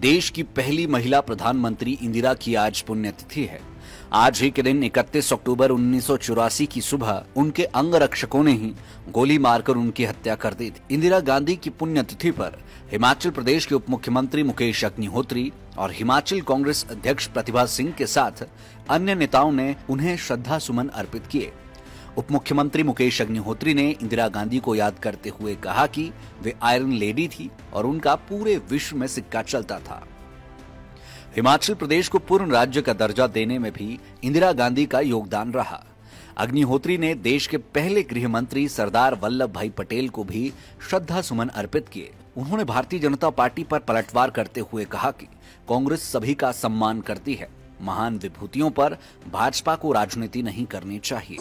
देश की पहली महिला प्रधानमंत्री इंदिरा की आज पुण्यतिथि है। आज ही के दिन 31 अक्टूबर 1984 की सुबह उनके अंगरक्षकों ने ही गोली मारकर उनकी हत्या कर दी थी। इंदिरा गांधी की पुण्यतिथि पर हिमाचल प्रदेश के उप मुख्यमंत्री मुकेश अग्निहोत्री और हिमाचल कांग्रेस अध्यक्ष प्रतिभा सिंह के साथ अन्य नेताओं ने उन्हें श्रद्धा सुमन अर्पित किए। उप मुख्यमंत्री मुकेश अग्निहोत्री ने इंदिरा गांधी को याद करते हुए कहा कि वे आयरन लेडी थी और उनका पूरे विश्व में सिक्का चलता था। हिमाचल प्रदेश को पूर्ण राज्य का दर्जा देने में भी इंदिरा गांधी का योगदान रहा। अग्निहोत्री ने देश के पहले गृह मंत्री सरदार वल्लभ भाई पटेल को भी श्रद्धा सुमन अर्पित किए। उन्होंने भारतीय जनता पार्टी पर पलटवार करते हुए कहा कि कांग्रेस सभी का सम्मान करती है, महान विभूतियों पर भाजपा को राजनीति नहीं करनी चाहिए।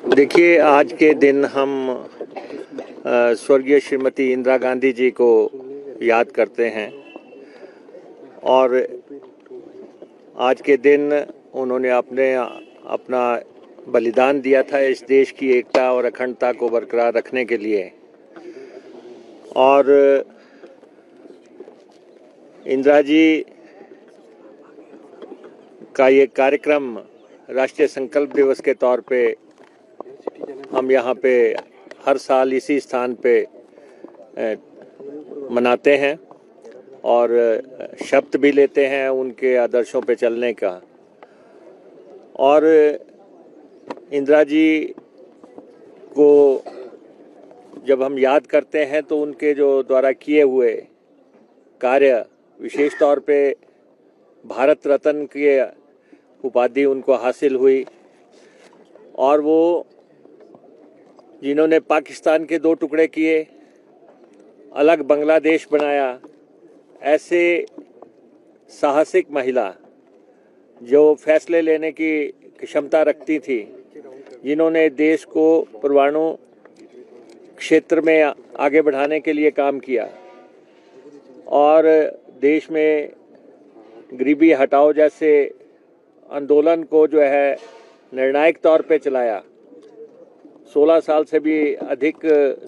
देखिए, आज के दिन हम स्वर्गीय श्रीमती इंदिरा गांधी जी को याद करते हैं और आज के दिन उन्होंने अपना बलिदान दिया था इस देश की एकता और अखंडता को बरकरार रखने के लिए। और इंदिरा जी का ये कार्यक्रम राष्ट्रीय संकल्प दिवस के तौर पे हम यहाँ पे हर साल इसी स्थान पे मनाते हैं और शपथ भी लेते हैं उनके आदर्शों पे चलने का। और इंदिरा जी को जब हम याद करते हैं तो उनके जो द्वारा किए हुए कार्य, विशेष तौर पे भारत रत्न की उपाधि उनको हासिल हुई और वो जिन्होंने पाकिस्तान के 2 टुकड़े किए, अलग बांग्लादेश बनाया, ऐसे साहसिक महिला जो फैसले लेने की क्षमता रखती थी, जिन्होंने देश को परमाणु क्षेत्र में आगे बढ़ाने के लिए काम किया और देश में गरीबी हटाओ जैसे आंदोलन को जो है निर्णायक तौर पे चलाया। 16 साल से भी अधिक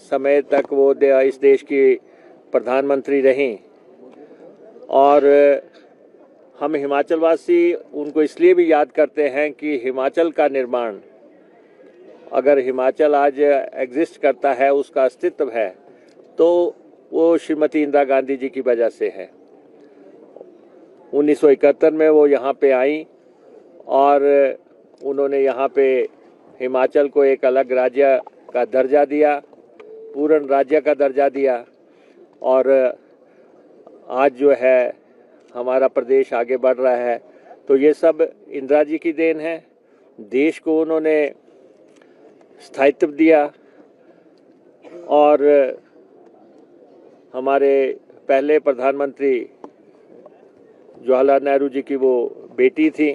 समय तक वो इस देश की प्रधानमंत्री रहीं और हम हिमाचलवासी उनको इसलिए भी याद करते हैं कि हिमाचल का निर्माण, अगर हिमाचल आज एग्जिस्ट करता है, उसका अस्तित्व है, तो वो श्रीमती इंदिरा गांधी जी की वजह से है। 1971 में वो यहाँ पे आई और उन्होंने यहाँ पे हिमाचल को एक अलग राज्य का दर्जा दिया, पूर्ण राज्य का दर्जा दिया और आज जो है हमारा प्रदेश आगे बढ़ रहा है। तो ये सब इंदिरा जी की देन है। देश को उन्होंने स्थायित्व दिया और हमारे पहले प्रधानमंत्री जवाहरलाल नेहरू जी की वो बेटी थी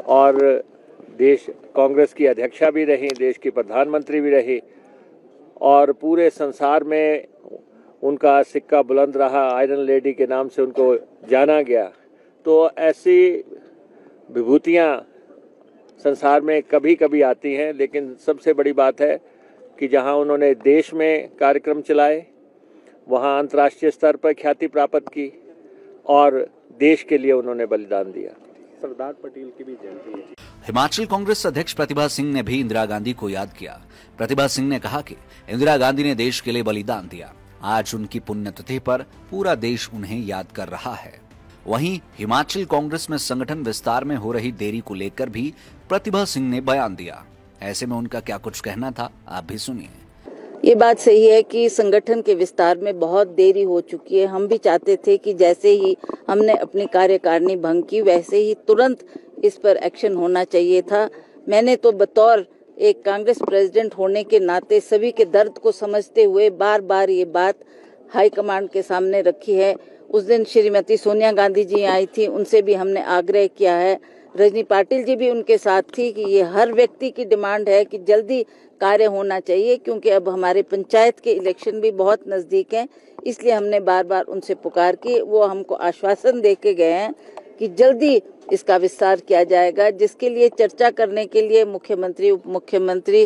और देश कांग्रेस की अध्यक्षा भी रही, देश की प्रधानमंत्री भी रही और पूरे संसार में उनका सिक्का बुलंद रहा। आयरन लेडी के नाम से उनको जाना गया। तो ऐसी विभूतियां संसार में कभी कभी आती हैं, लेकिन सबसे बड़ी बात है कि जहां उन्होंने देश में कार्यक्रम चलाए, वहां अंतर्राष्ट्रीय स्तर पर ख्याति प्राप्त की और देश के लिए उन्होंने बलिदान दिया। सरदार पटेल की भी जयंती है। हिमाचल कांग्रेस अध्यक्ष प्रतिभा सिंह ने भी इंदिरा गांधी को याद किया। प्रतिभा सिंह ने कहा कि इंदिरा गांधी ने देश के लिए बलिदान दिया। आज उनकी पुण्यतिथि पर पूरा देश उन्हें याद कर रहा है। वहीं हिमाचल कांग्रेस में संगठन विस्तार में हो रही देरी को लेकर भी प्रतिभा सिंह ने बयान दिया। ऐसे में उनका क्या कुछ कहना था, आप भी सुनिए। ये बात सही है कि संगठन के विस्तार में बहुत देरी हो चुकी है। हम भी चाहते थे कि जैसे ही हमने अपनी कार्यकारिणी भंग की, वैसे ही तुरंत इस पर एक्शन होना चाहिए था। मैंने तो बतौर एक कांग्रेस प्रेसिडेंट होने के नाते सभी के दर्द को समझते हुए बार बार ये बात हाईकमांड के सामने रखी है। उस दिन श्रीमती सोनिया गांधी जी आई थी, उनसे भी हमने आग्रह किया है। रजनी पाटिल जी भी उनके साथ थी कि ये हर व्यक्ति की डिमांड है कि जल्दी कार्य होना चाहिए, क्योंकि अब हमारे पंचायत के इलेक्शन भी बहुत नजदीक हैं। इसलिए हमने बार बार उनसे पुकार की। वो हमको आश्वासन दे के गए हैं कि जल्दी इसका विस्तार किया जाएगा, जिसके लिए चर्चा करने के लिए मुख्यमंत्री, उप मुख्यमंत्री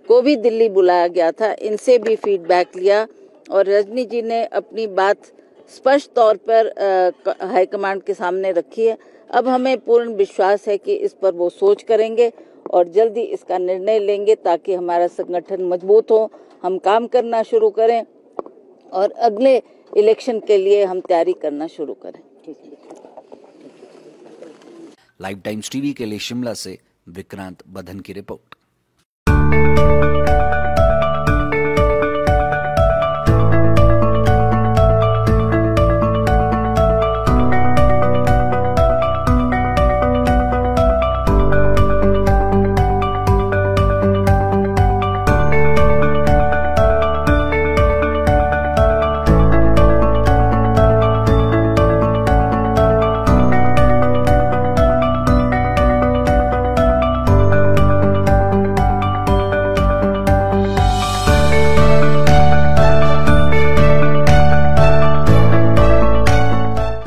को भी दिल्ली बुलाया गया था। इनसे भी फीडबैक लिया और रजनी जी ने अपनी बात स्पष्ट तौर पर हाईकमांड के सामने रखी है। अब हमें पूर्ण विश्वास है कि इस पर वो सोच करेंगे और जल्दी इसका निर्णय लेंगे ताकि हमारा संगठन मजबूत हो, हम काम करना शुरू करें और अगले इलेक्शन के लिए हम तैयारी करना शुरू करें। लाइव टाइम्स टीवी के लिए शिमला से विक्रांत बधन की रिपोर्ट।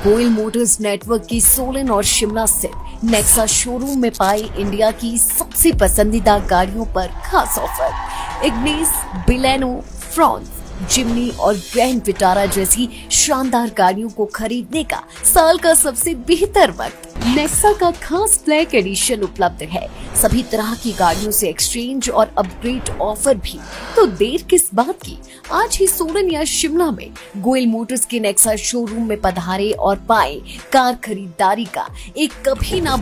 गोयल मोटर्स नेटवर्क की सोलन और शिमला स्थित नेक्सा शोरूम में पाई इंडिया की सबसे पसंदीदा गाड़ियों पर खास ऑफर। इग्निस, बिलेनो, फ्रॉन्स, जिमनी और ग्रैंड विटारा जैसी शानदार गाड़ियों को खरीदने का साल का सबसे बेहतर वक्त। नेक्सा का खास ब्लैक एडिशन उपलब्ध है। सभी तरह की गाड़ियों से एक्सचेंज और अपग्रेड ऑफर भी। तो देर किस बात की, आज ही सोलन या शिमला में गोयल मोटर्स के नेक्सा शोरूम में पधारे और पाए कार खरीदारी का एक कभी ना